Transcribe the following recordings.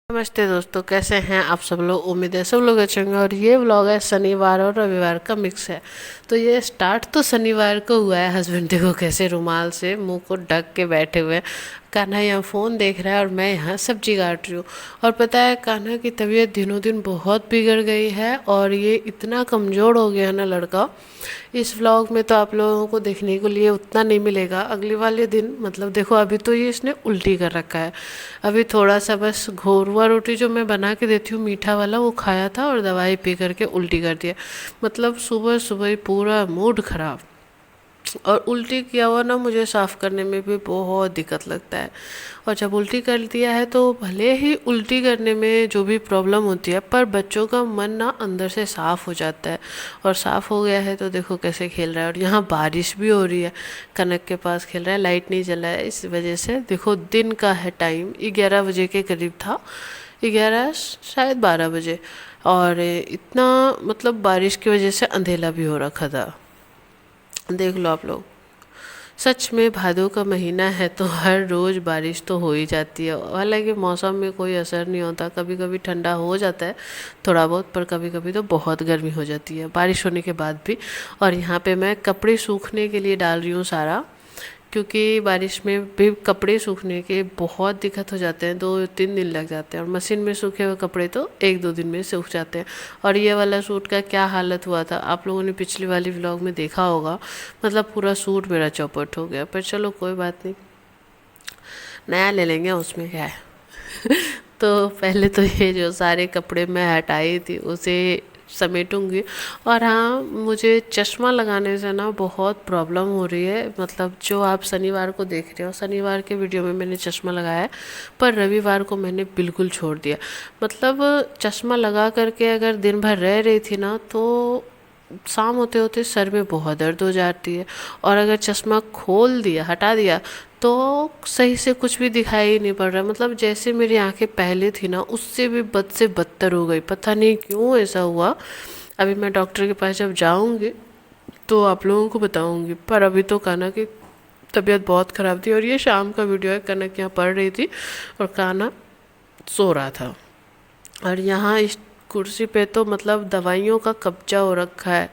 नमस्ते दोस्तों, कैसे हैं आप सब लोग। उम्मीद है सब लोग अच्छे होंगे। और ये व्लॉग है शनिवार और रविवार का मिक्स है। तो ये स्टार्ट तो शनिवार को हुआ है। हस्बैंड देखो कैसे रुमाल से मुंह को ढक के बैठे हुए हैं। कान्हा यहाँ फ़ोन देख रहा है और मैं यहाँ सब्जी काट रही हूँ। और पता है, कान्हा की तबीयत दिनों दिन बहुत बिगड़ गई है और ये इतना कमज़ोर हो गया है ना लड़का। इस व्लॉग में तो आप लोगों को देखने को लिए उतना नहीं मिलेगा। अगले वाले दिन मतलब देखो, अभी तो ये इसने उल्टी कर रखा है। अभी थोड़ा सा बस घोरवा रोटी जो मैं बना के देती हूँ मीठा वाला, वो खाया था और दवाई पी करके उल्टी कर दिया। मतलब सुबह सुबह ही पूरा मूड खराब। और उल्टी किया हुआ ना मुझे साफ़ करने में भी बहुत दिक्कत लगता है। और जब उल्टी कर दिया है तो भले ही उल्टी करने में जो भी प्रॉब्लम होती है, पर बच्चों का मन ना अंदर से साफ़ हो जाता है। और साफ़ हो गया है तो देखो कैसे खेल रहा है। और यहाँ बारिश भी हो रही है, कनक के पास खेल रहा है। लाइट नहीं जला है, इस वजह से देखो दिन का है टाइम 11 बजे के करीब था, 11 शायद 12 बजे। और इतना मतलब बारिश की वजह से अंधेला भी हो रखा था। देख लो आप लोग, सच में भादों का महीना है तो हर रोज़ बारिश तो हो ही जाती है। हालांकि मौसम में कोई असर नहीं होता, कभी कभी ठंडा हो जाता है थोड़ा बहुत, पर कभी कभी तो बहुत गर्मी हो जाती है बारिश होने के बाद भी। और यहाँ पे मैं कपड़े सूखने के लिए डाल रही हूँ सारा, क्योंकि बारिश में भी कपड़े सूखने के बहुत दिक्कत हो जाते हैं। 2-3 दिन लग जाते हैं और मशीन में सूखे हुए कपड़े तो 1-2 दिन में सूख जाते हैं। और ये वाला सूट का क्या हालत हुआ था आप लोगों ने पिछली वाली व्लॉग में देखा होगा। मतलब पूरा सूट मेरा चौपट हो गया, पर चलो कोई बात नहीं, नया ले लेंगे, उसमें क्या है। तो पहले तो ये जो सारे कपड़े मैं हटाई थी उसे समेटूंगी। और हाँ, मुझे चश्मा लगाने से ना बहुत प्रॉब्लम हो रही है। मतलब जो आप शनिवार को देख रहे हो, शनिवार के वीडियो में मैंने चश्मा लगाया है, पर रविवार को मैंने बिल्कुल छोड़ दिया। मतलब चश्मा लगा करके अगर दिन भर रह रही थी ना, तो शाम होते होते सर में बहुत दर्द हो जाती है। और अगर चश्मा खोल दिया, हटा दिया, तो सही से कुछ भी दिखाई ही नहीं पड़ रहा। मतलब जैसे मेरी आंखें पहले थी ना, उससे भी बद से बदतर हो गई। पता नहीं क्यों ऐसा हुआ। अभी मैं डॉक्टर के पास जब जाऊंगी तो आप लोगों को बताऊंगी। पर अभी तो कान्हा की तबीयत बहुत ख़राब थी। और ये शाम का वीडियो है, कनक यहाँ पढ़ रही थी और कान्हा सो रहा था। और यहाँ इस कुर्सी पे तो मतलब दवाइयों का कब्जा हो रखा है।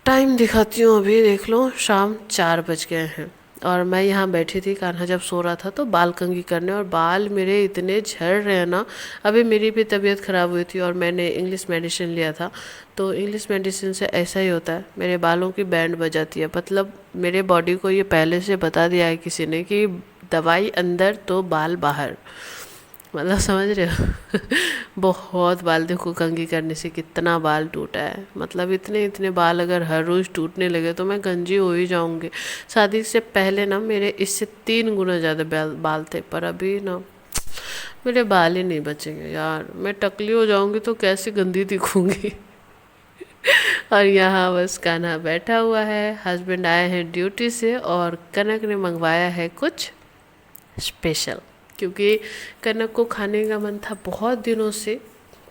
टाइम दिखाती हूँ, अभी देख लो शाम 4 बज गए हैं। और मैं यहाँ बैठी थी, कान्हा जब सो रहा था तो बाल कंघी करने, और बाल मेरे इतने झड़ रहे हैं ना। अभी मेरी भी तबीयत ख़राब हुई थी और मैंने इंग्लिश मेडिसिन लिया था। तो इंग्लिश मेडिसिन से ऐसा ही होता है, मेरे बालों की बैंड बजाती है। मतलब मेरे बॉडी को ये पहले से बता दिया है किसी ने कि दवाई अंदर तो बाल बाहर। मतलब समझ रहे हो। बहुत बाल, देखो कंघी करने से कितना बाल टूटा है। मतलब इतने इतने बाल अगर हर रोज़ टूटने लगे तो मैं गंजी हो ही जाऊंगी। शादी से पहले ना मेरे इससे 3 गुना ज़्यादा बाल थे, पर अभी ना मेरे बाल ही नहीं बचेंगे यार। मैं टकली हो जाऊंगी तो कैसी गंदी दिखूंगी। और यहाँ बस कान्हा बैठा हुआ है, हस्बैंड आए हैं ड्यूटी से और कनक ने मंगवाया है कुछ स्पेशल, क्योंकि कनक को खाने का मन था बहुत दिनों से।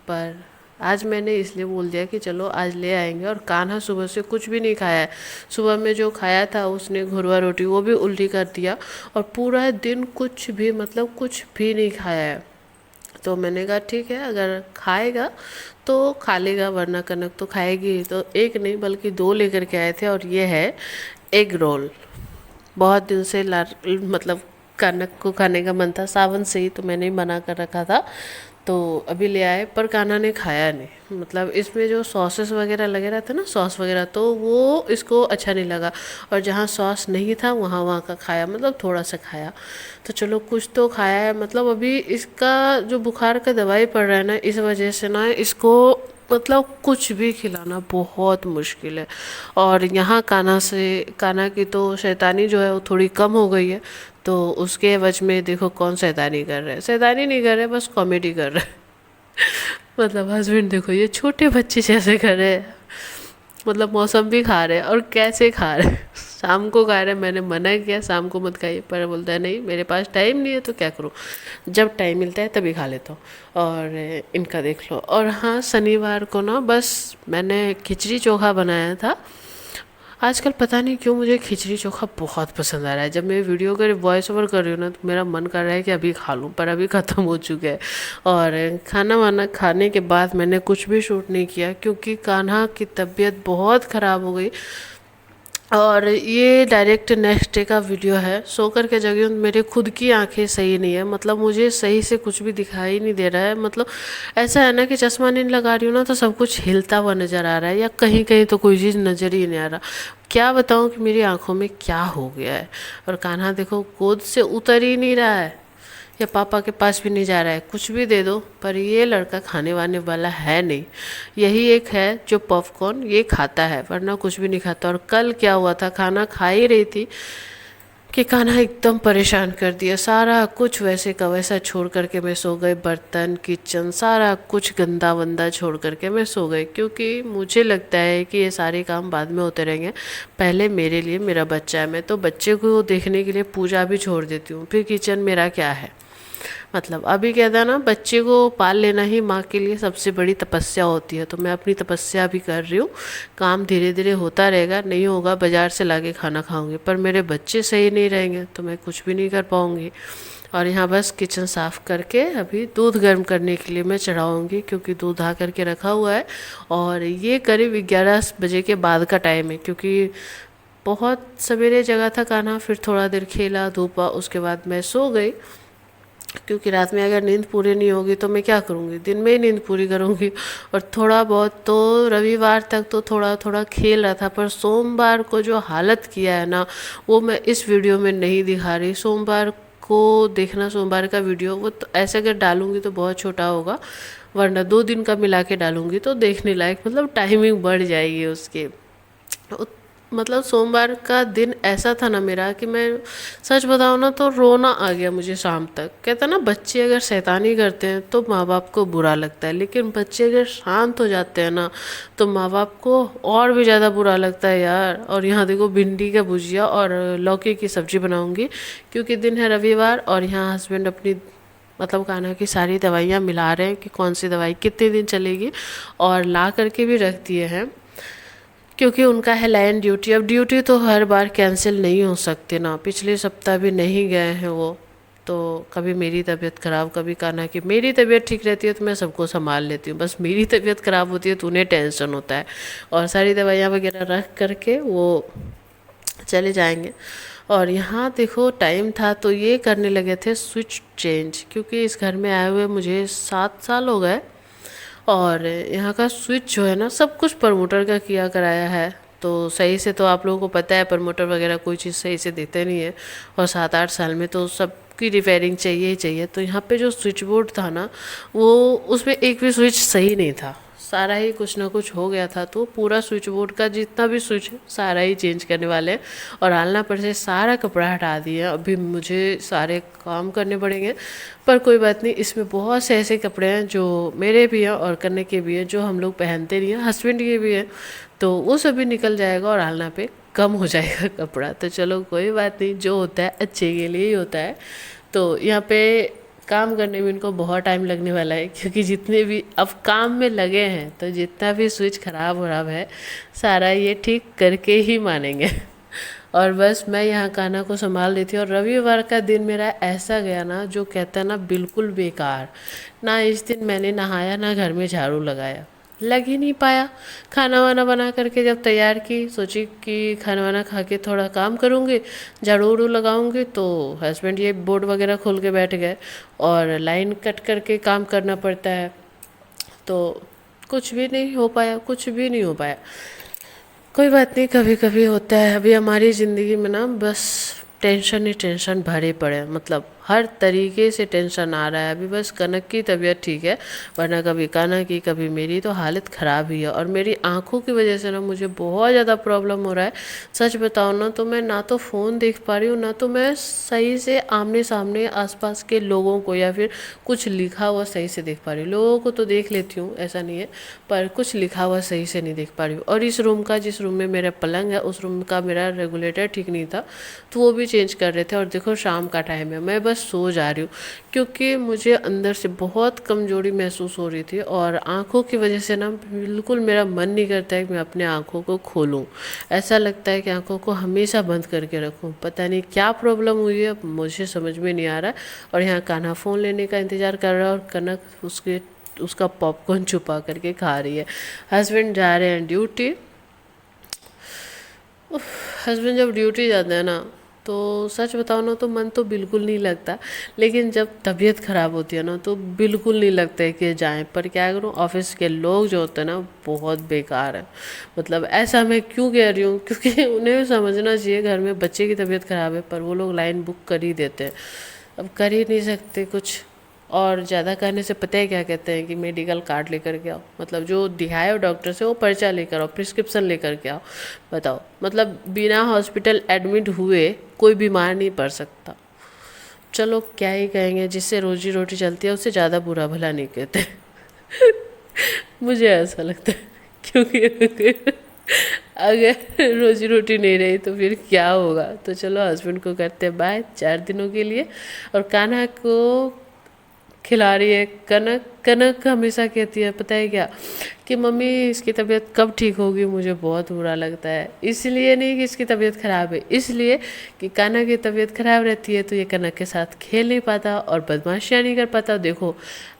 पर आज मैंने इसलिए बोल दिया कि चलो आज ले आएंगे। और कान्हा सुबह से कुछ भी नहीं खाया है। सुबह में जो खाया था उसने घुरवा रोटी, वो भी उल्टी कर दिया। और पूरा दिन कुछ भी, मतलब कुछ भी नहीं खाया है। तो मैंने कहा ठीक है, अगर खाएगा तो खा लेगा, वरना कनक तो खाएगी ही। तो एक नहीं बल्कि 2 लेकर के आए थे। और ये है एग रोल। बहुत दिन से मतलब कनक को खाने का मन था, सावन से ही, तो मैंने ही मना कर रखा था। तो अभी ले आए, पर कान्हा ने खाया नहीं। मतलब इसमें जो सॉसेस वगैरह लगे रहते ना, सॉस वगैरह, तो वो इसको अच्छा नहीं लगा। और जहाँ सॉस नहीं था वहाँ वहाँ का खाया, मतलब थोड़ा सा खाया। तो चलो कुछ तो खाया है। मतलब अभी इसका जो बुखार का दवाई पड़ रहा है ना, इस वजह से ना इसको मतलब कुछ भी खिलाना बहुत मुश्किल है। और यहाँ कान्हा की तो शैतानी जो है वो थोड़ी कम हो गई है। तो उसके एवज में देखो कौन शैतानी कर रहे हैं। शैतानी नहीं कर रहे, बस कॉमेडी कर रहे हैं। मतलब हस्बैंड देखो ये छोटे बच्चे जैसे कर रहे हैं। मतलब मौसम भी खा रहे हैं और कैसे खा रहे हैं। शाम को खा रहे हैं, मैंने मना किया शाम को मत खाइए, पर बोलता है नहीं मेरे पास टाइम नहीं है तो क्या करूँ, जब टाइम मिलता है तभी खा लेता हूँ। और इनका देख लो। और हाँ, शनिवार को ना बस मैंने खिचड़ी चोखा बनाया था। आजकल पता नहीं क्यों मुझे खिचड़ी चोखा बहुत पसंद आ रहा है। जब मैं वीडियो का वॉइस ओवर कर रही हूँ ना, तो मेरा मन कर रहा है कि अभी खा लूँ, पर अभी ख़त्म हो चुका है। और खाना वाना खाने के बाद मैंने कुछ भी शूट नहीं किया, क्योंकि कान्हा की तबीयत बहुत ख़राब हो गई। और ये डायरेक्ट नेक्स्ट डे का वीडियो है। सोकर के जगह मेरे खुद की आंखें सही नहीं है, मतलब मुझे सही से कुछ भी दिखाई नहीं दे रहा है। मतलब ऐसा है ना कि चश्मा नहीं लगा रही हूँ ना, तो सब कुछ हिलता हुआ नज़र आ रहा है, या कहीं कहीं तो कोई चीज़ नज़र ही नहीं आ रहा। क्या बताऊँ कि मेरी आंखों में क्या हो गया है। और कान्हा देखो गोद से उतर ही नहीं रहा है, या पापा के पास भी नहीं जा रहा है। कुछ भी दे दो, पर ये लड़का खाने वाने वाला है नहीं। यही एक है जो पॉपकॉर्न ये खाता है, वरना कुछ भी नहीं खाता। और कल क्या हुआ था, खाना खा ही रही थी कि कान्हा एकदम परेशान कर दिया। सारा कुछ वैसे का वैसा छोड़ करके मैं सो गई। बर्तन, किचन, सारा कुछ गंदा वंदा छोड़ करके मैं सो गई, क्योंकि मुझे लगता है कि ये सारे काम बाद में होते रहेंगे। पहले मेरे लिए, मेरा बच्चा है, मैं तो बच्चे को देखने के लिए पूजा भी छोड़ देती हूँ, फिर किचन मेरा क्या है। मतलब अभी कहता है ना, बच्चे को पाल लेना ही माँ के लिए सबसे बड़ी तपस्या होती है। तो मैं अपनी तपस्या भी कर रही हूँ। काम धीरे धीरे होता रहेगा, नहीं होगा बाज़ार से लाके खाना खाऊंगी, पर मेरे बच्चे सही नहीं रहेंगे तो मैं कुछ भी नहीं कर पाऊँगी। और यहाँ बस किचन साफ़ करके अभी दूध गर्म करने के लिए मैं चढ़ाऊँगी, क्योंकि दूध आ करके रखा हुआ है। और ये करीब 11 बजे के बाद का टाइम है, क्योंकि बहुत सवेरे जगा था कान्हा, फिर थोड़ा देर खेला धूपा, उसके बाद मैं सो गई। क्योंकि रात में अगर नींद पूरी नहीं होगी तो मैं क्या करूँगी, दिन में ही नींद पूरी करूँगी। और थोड़ा बहुत तो रविवार तक तो थोड़ा थोड़ा खेल रहा था, पर सोमवार को जो हालत किया है ना, वो मैं इस वीडियो में नहीं दिखा रही। सोमवार को देखना, सोमवार का वीडियो। वो तो ऐसे अगर डालूँगी तो बहुत छोटा होगा, वरना 2 दिन का मिला के डालूँगी तो देखने लायक, मतलब टाइमिंग बढ़ जाएगी उसके। मतलब सोमवार का दिन ऐसा था ना मेरा, कि मैं सच बताऊँ ना तो रोना आ गया मुझे शाम तक। कहता ना, बच्चे अगर शैतानी करते हैं तो माँ बाप को बुरा लगता है, लेकिन बच्चे अगर शांत हो जाते हैं ना, तो माँ बाप को और भी ज़्यादा बुरा लगता है यार। और यहाँ देखो भिंडी का भुजिया और लौकी की सब्ज़ी बनाऊँगी, क्योंकि दिन है रविवार। और यहाँ हस्बैंड अपनी, मतलब कान्हा की सारी दवाइयाँ मिला रहे हैं कि कौन सी दवाई कितने दिन चलेगी, और ला करके भी रख दिए हैं, क्योंकि उनका है लाइन ड्यूटी। अब ड्यूटी तो हर बार कैंसिल नहीं हो सकती ना, पिछले सप्ताह भी नहीं गए हैं वो। तो कभी मेरी तबीयत ख़राब, कभी कान्हा की। मेरी तबीयत ठीक रहती है तो मैं सबको संभाल लेती हूँ, बस मेरी तबीयत ख़राब होती है तो उन्हें टेंशन होता है। और सारी दवाइयाँ वगैरह रख करके वो चले जाएंगे। और यहाँ देखो टाइम था तो ये करने लगे थे स्विच चेंज, क्योंकि इस घर में आए हुए मुझे 7 साल हो गए। और यहाँ का स्विच जो है ना, सब कुछ प्रमोटर का किया कराया है। तो सही से तो आप लोगों को पता है, प्रमोटर वगैरह कोई चीज़ सही से देते नहीं है। और 7-8 साल में तो सबकी रिपेयरिंग चाहिए ही चाहिए। तो यहाँ पे जो स्विच बोर्ड था ना, वो उसमें एक भी स्विच सही नहीं था, सारा ही कुछ ना कुछ हो गया था। तो पूरा स्विच बोर्ड का जितना भी स्विच है सारा ही चेंज करने वाले हैं। और आलना पर से सारा कपड़ा हटा दिया, अभी मुझे सारे काम करने पड़ेंगे। पर कोई बात नहीं, इसमें बहुत से ऐसे कपड़े हैं जो मेरे भी हैं और करने के भी हैं, जो हम लोग पहनते नहीं हैं, हस्बैंड के भी हैं। तो वो सब भी निकल जाएगा और आलना पे कम हो जाएगा कपड़ा। तो चलो कोई बात नहीं, जो होता है अच्छे के लिए ही होता है। तो यहाँ पे काम करने में इनको बहुत टाइम लगने वाला है, क्योंकि जितने भी अब काम में लगे हैं, तो जितना भी स्विच खराब है सारा ये ठीक करके ही मानेंगे। और बस मैं यहाँ कान्हा को संभाल देती हूँ। और रविवार का दिन मेरा ऐसा गया ना, जो कहता है ना, बिल्कुल बेकार। ना इस दिन मैंने नहाया, ना घर में झाड़ू लगाया, लग ही नहीं पाया। खाना वाना बना करके जब तैयार की, सोची कि खाना वाना खा के थोड़ा काम करूँगी, झाड़ू उड़ू लगाऊंगी, तो हस्बैंड ये बोर्ड वगैरह खोल के बैठ गए। और लाइन कट करके काम करना पड़ता है, तो कुछ भी नहीं हो पाया, कुछ भी नहीं हो पाया। कोई बात नहीं, कभी कभी होता है। अभी हमारी ज़िंदगी में ना बस टेंशन ही टेंशन भरे पड़े हैं, मतलब हर तरीके से टेंशन आ रहा है। अभी बस कनक की तबीयत ठीक है, वरना कभी कान्हा की कभी मेरी तो हालत ख़राब ही है। और मेरी आँखों की वजह से ना मुझे बहुत ज़्यादा प्रॉब्लम हो रहा है। सच बताऊँ ना तो मैं ना तो फ़ोन देख पा रही हूँ, ना तो मैं सही से आमने सामने आसपास के लोगों को या फिर कुछ लिखा हुआ सही से देख पा रही हूँ। लोगों को तो देख लेती हूँ, ऐसा नहीं है, पर कुछ लिखा हुआ सही से नहीं देख पा रही हूँ। और इस रूम का, जिस रूम में मेरा पलंग है, उस रूम का मेरा रेगुलेटर ठीक नहीं था, तो वो भी चेंज कर रहे थे। और देखो शाम का टाइम है, मैं बस बस सो जा रही हूँ, क्योंकि मुझे अंदर से बहुत कमज़ोरी महसूस हो रही थी और आँखों की वजह से ना बिल्कुल मेरा मन नहीं करता है कि मैं अपने आँखों को खोलूँ। ऐसा लगता है कि आँखों को हमेशा बंद करके रखूँ। पता नहीं क्या प्रॉब्लम हुई है, मुझे समझ में नहीं आ रहा है। और यहाँ कान्हा फ़ोन लेने का इंतज़ार कर रहा है और कनक उसका पॉपकॉर्न छुपा करके खा रही है। हस्बैंड जा रहे हैं ड्यूटी। हस्बैंड जब ड्यूटी जाते हैं ना, तो सच बताओ ना तो मन तो बिल्कुल नहीं लगता, लेकिन जब तबीयत ख़राब होती है ना तो बिल्कुल नहीं लगता है कि जाएं। पर क्या करूं, ऑफिस के लोग जो होते हैं ना बहुत बेकार है। मतलब ऐसा मैं क्यों कह रही हूँ, क्योंकि उन्हें भी समझना चाहिए घर में बच्चे की तबीयत ख़राब है, पर वो लोग लाइन बुक कर ही देते हैं। अब कर ही नहीं सकते कुछ। और ज़्यादा कहने से पता है क्या कहते हैं कि मेडिकल कार्ड लेकर के आओ, मतलब जो दिखाए हो डॉक्टर से वो पर्चा लेकर आओ, प्रिस्क्रिप्शन लेकर के आओ। बताओ, मतलब बिना हॉस्पिटल एडमिट हुए कोई बीमार नहीं पड़ सकता। चलो क्या ही कहेंगे, जिससे रोजी रोटी चलती है उससे ज़्यादा बुरा भला नहीं कहते। मुझे ऐसा लगता है, क्योंकि अगर रोजी रोटी नहीं रही तो फिर क्या होगा। तो चलो हस्बैंड को करते हैं बाय 4 दिनों के लिए। और कान्हा को खिला रही है कनक। कनक हमेशा कहती है पता है क्या, कि मम्मी इसकी तबीयत कब ठीक होगी, मुझे बहुत बुरा लगता है। इसलिए नहीं कि इसकी तबीयत ख़राब है, इसलिए कि कान्हा की तबीयत ख़राब रहती है तो ये कनक के साथ खेल नहीं पाता और बदमाशियाँ नहीं कर पाता। देखो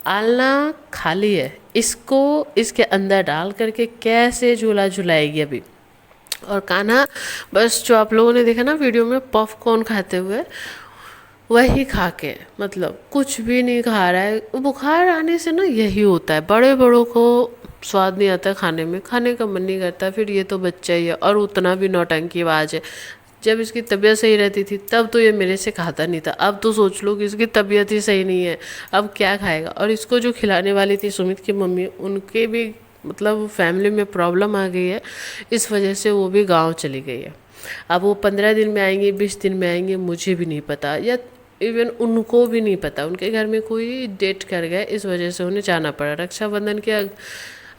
आलना खाली है, इसको इसके अंदर डाल करके कैसे झूला झुलाएगी अभी। और कान्हा बस जो आप लोगों ने देखा ना वीडियो में पॉपकॉर्न खाते हुए, वही खा के, मतलब कुछ भी नहीं खा रहा है। बुखार आने से ना यही होता है, बड़े बड़ों को स्वाद नहीं आता खाने में, खाने का मन नहीं करता। फिर ये तो बच्चा ही है और उतना भी नौटंकीबाज है। जब इसकी तबीयत सही रहती थी तब तो ये मेरे से खाता नहीं था, अब तो सोच लो कि इसकी तबीयत ही सही नहीं है, अब क्या खाएगा। और इसको जो खिलाने वाली थी सुमित की मम्मी, उनके भी मतलब फैमिली में प्रॉब्लम आ गई है, इस वजह से वो भी गाँव चली गई है। अब वो 15 दिन में आएंगे, 20 दिन में आएंगे, मुझे भी नहीं पता, या इवन उनको भी नहीं पता। उनके घर में कोई डेट कर गया, इस वजह से उन्हें जाना पड़ा। रक्षाबंधन के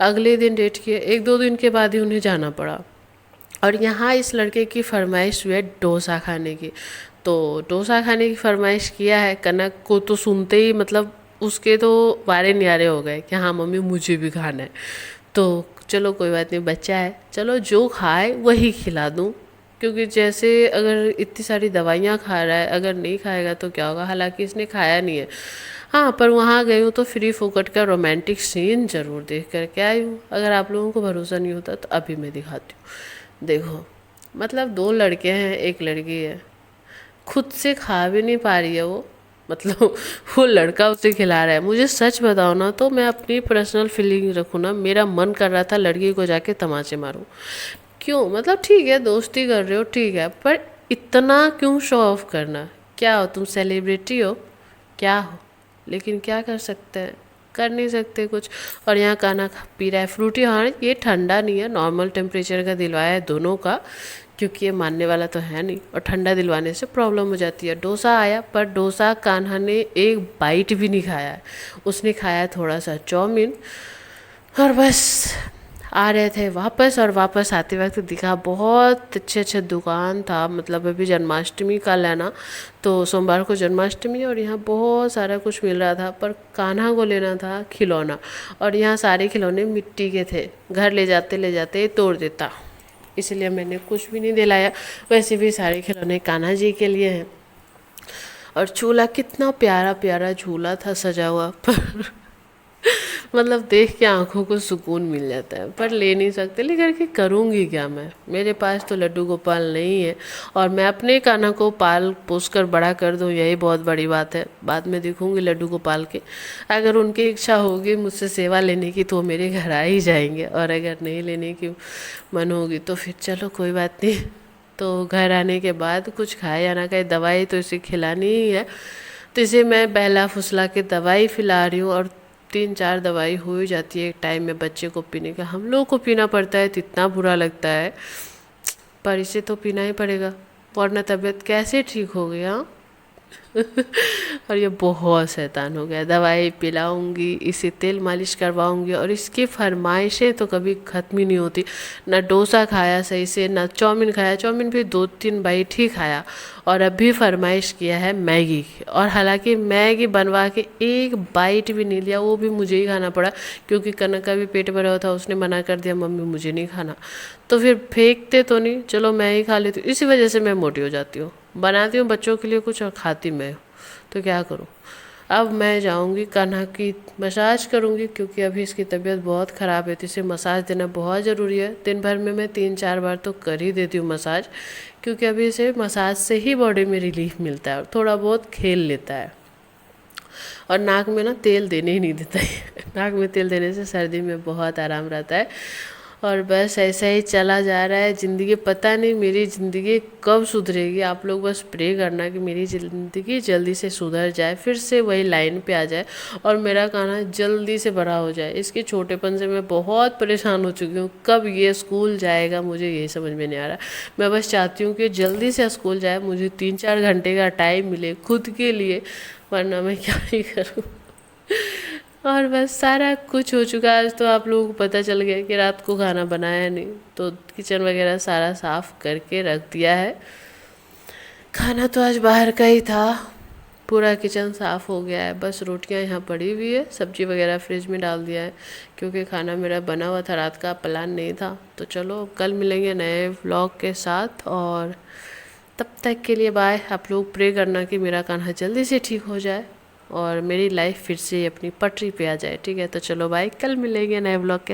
अगले दिन डेट किए, 1-2 दिन के बाद ही उन्हें जाना पड़ा। और यहाँ इस लड़के की फरमाइश हुई है डोसा खाने की, तो डोसा खाने की फरमाइश किया है। कनक को तो सुनते ही मतलब उसके तो वारे न्यारे हो गए कि हाँ मम्मी मुझे भी खाना है। तो चलो कोई बात नहीं, बच्चा है, चलो जो खाए वही खिला दूँ। क्योंकि जैसे अगर इतनी सारी दवाइयाँ खा रहा है, अगर नहीं खाएगा तो क्या होगा। हालांकि इसने खाया नहीं है, हाँ, पर वहाँ गई हूँ तो फ्री फोकट का रोमांटिक सीन ज़रूर देख कर के आई हूँ। अगर आप लोगों को भरोसा नहीं होता तो अभी मैं दिखाती हूँ। देखो, मतलब 2 लड़के हैं, 1 लड़की है, खुद से खा भी नहीं पा रही है वो, मतलब वो लड़का उसे खिला रहा है। मुझे सच बताओ ना तो मैं अपनी पर्सनल फीलिंग रखूँ ना, मेरा मन कर रहा था लड़की को जाके तमाचे मारूं। क्यों, मतलब ठीक है दोस्ती कर रहे हो ठीक है, पर इतना क्यों शो ऑफ करना। क्या हो तुम, सेलिब्रिटी हो क्या हो, लेकिन क्या कर सकते हैं, कर नहीं सकते कुछ। और यहाँ खाना पी रहा है फ्रूटी। हाँ ये ठंडा नहीं है, नॉर्मल टेम्परेचर का दिलवाया है दोनों का, क्योंकि ये मानने वाला तो है नहीं और ठंडा दिलवाने से प्रॉब्लम हो जाती है। डोसा आया, पर डोसा कान्हा ने एक बाइट भी नहीं खाया है, उसने खाया थोड़ा सा चाउमीन। और बस आ रहे थे वापस, और वापस आते वक्त दिखा बहुत अच्छे अच्छे दुकान था। मतलब अभी जन्माष्टमी कल है ना, तो सोमवार को जन्माष्टमी है और यहाँ बहुत सारा कुछ मिल रहा था। पर कान्हा को लेना था खिलौना, और यहाँ सारे खिलौने मिट्टी के थे, घर ले जाते तोड़ देता, इसलिए मैंने कुछ भी नहीं दिलाया। वैसे भी सारे खिलौने कान्हा जी के लिए हैं। और झूला कितना प्यारा प्यारा झूला था सजा हुआ, पर मतलब देख के आंखों को सुकून मिल जाता है, पर ले नहीं सकते। लेकर के करूँगी क्या मैं, मेरे पास तो लड्डू गोपाल नहीं है। और मैं अपने कान्हा को पाल पोस कर बड़ा कर दूँ, यही बहुत बड़ी बात है। बाद में देखूँगी लड्डू गोपाल के, अगर उनकी इच्छा होगी मुझसे सेवा लेने की तो वो मेरे घर आ ही जाएंगे, और अगर नहीं लेने की मन होगी तो फिर चलो कोई बात नहीं। तो घर आने के बाद कुछ खाए या ना खाए, दवाई तो इसे खिलानी ही है, तो इसे मैं बहला फुसला के दवाई पिला रही हूँ। और 3-4 दवाई हो ही जाती है एक टाइम में बच्चे को पीने का। हम लोग को पीना पड़ता है तो इतना बुरा लगता है, पर इसे तो पीना ही पड़ेगा, वरना तबीयत कैसे ठीक हो गई। हाँ और ये बहुत शैतान हो गया, दवाई पिलाऊंगी, इसे तेल मालिश करवाऊंगी, और इसकी फरमाइशें तो कभी ख़त्म ही नहीं होती। ना डोसा खाया सही से, ना चाउमीन खाया, चाउमीन भी 2-3 बाइट ही खाया, और अभी फरमाइश किया है मैगी की। और हालांकि मैगी बनवा के एक बाइट भी नहीं लिया, वो भी मुझे ही खाना पड़ा, क्योंकि कनक का भी पेट भरा हुआ था, उसने मना कर दिया मम्मी मुझे नहीं खाना। तो फिर फेंकते तो नहीं, चलो मैं ही खा लेती हूँ। इसी वजह से मैं मोटी हो जाती हूँ, बनाती हूँ बच्चों के लिए कुछ और खाती मैं हूँ, तो क्या करूँ। अब मैं जाऊंगी कान्हा की मसाज करूंगी, क्योंकि अभी इसकी तबीयत बहुत ख़राब है, तो इसे मसाज देना बहुत ज़रूरी है। दिन भर में मैं 3-4 बार तो कर ही देती हूँ मसाज, क्योंकि अभी इसे मसाज से ही बॉडी में रिलीफ मिलता है और थोड़ा बहुत खेल लेता है। और नाक में ना तेल देने ही नहीं देता है नाक में तेल देने से सर्दी में बहुत आराम रहता है। और बस ऐसा ही चला जा रहा है ज़िंदगी। पता नहीं मेरी ज़िंदगी कब सुधरेगी। आप लोग बस प्रे करना कि मेरी ज़िंदगी जल्दी से सुधर जाए, फिर से वही लाइन पे आ जाए, और मेरा खाना जल्दी से बड़ा हो जाए। इसके छोटेपन से मैं बहुत परेशान हो चुकी हूँ। कब ये स्कूल जाएगा मुझे यही समझ में नहीं आ रहा। मैं बस चाहती हूँ कि जल्दी से स्कूल जाए, मुझे 3-4 घंटे का टाइम मिले खुद के लिए, वरना मैं क्या ही करूँ। और बस सारा कुछ हो चुका है। आज तो आप लोगों को पता चल गया कि रात को खाना बनाया नहीं, तो किचन वगैरह सारा साफ़ करके रख दिया है। खाना तो आज बाहर का ही था, पूरा किचन साफ़ हो गया है। बस रोटियां यहाँ पड़ी हुई है, सब्जी वगैरह फ्रिज में डाल दिया है, क्योंकि खाना मेरा बना हुआ था, रात का प्लान नहीं था। तो चलो कल मिलेंगे नए व्लॉग के साथ, और तब तक के लिए बाय। आप लोग प्रे करना कि मेरा कान्हा जल्दी से ठीक हो जाए और मेरी लाइफ फिर से अपनी पटरी पे आ जाए, ठीक है। तो चलो बाय, कल मिलेंगे नए व्लॉग के